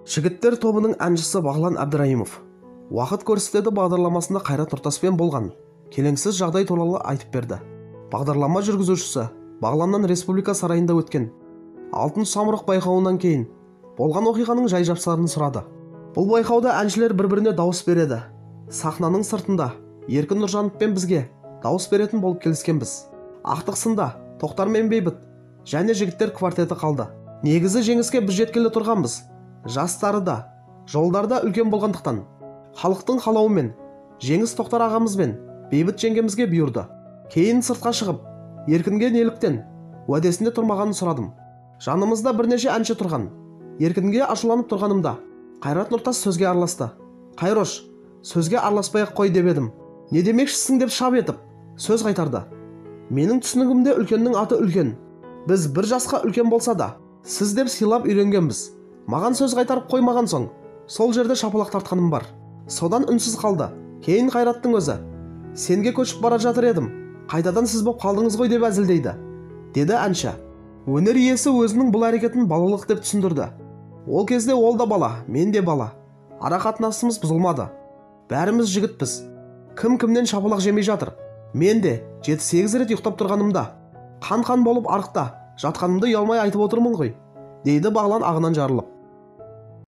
Жігіттер тобының әншісі Бағлан Әбдірайымов уақыт көрсетеді бағдарламасында Қайрат Нұртаспен болған келеңсіз жағдай туралы айтып берді. Бағдарлама жүргізушісі Бағланнан Республика сарайында өткен Алтын самұрық байқауынан кейін болған оқиғаның жай-жапсарын сұрады. Бұл байқауда әншілер бір-біріне дауыс береді. Сахнаның сыртында Еркін Нұржановпен бізге дауыс беретін болып келіскенбіз. Ақтық сында Тоқтар мен Бейбіт және жігіттер квартеті қалды. Негізі жеңіске біз жеткелі тұрғанбыз. Жастары да, жолдарда үлкен болғандықтан, халықтың қалауымен жеңіс Тоқтар ағамыз бен Бейбіт жеңгемізге бұйырды. Кейін сыртқа шығып, Еркінге неліктен уәдесінде тұрмағанын сұрадым. Жанымызда бірнеше әнші тұрған. Еркінге ашуланып тұрғанымда Қайрат Нұртас сөзге араласты. Қайрош, сөзге араласпай-ақ қой деп едім. Не демекшісің деп шап етіп сөз қайтарды. Менің түсінігімде үлкеннің аты үлкен. Біз бір жасқа үлкен болса да, сіз деп сыйлап үйренгенбіз. Маған сөз қайтарып қоймаған соң, сол жерде шапалақ тартқаным бар. Содан үнсіз қалды. Кейін Қайраттың өзі, сенге көшіп бара жатыр едім, қайтадан сіз боп қалдыңыз ғой деп әзілдейді, деді әнші. Өнер иесі өзінің бұл әрекетін балалық деп түсіндірді. Ол кезде ол да бала, мен де бала. Ара қатынасымыз бұзылмады. Бәріміз жігітпіз. Кім-кімнен шапалақ жемей жатыр. Мен де 7-8 рет ұйықтап тұрғанымда, қан-қан болып арықта жатқанымды ұялмай айтып отырмын ғой, дейді Бағлан ағынан жарылып.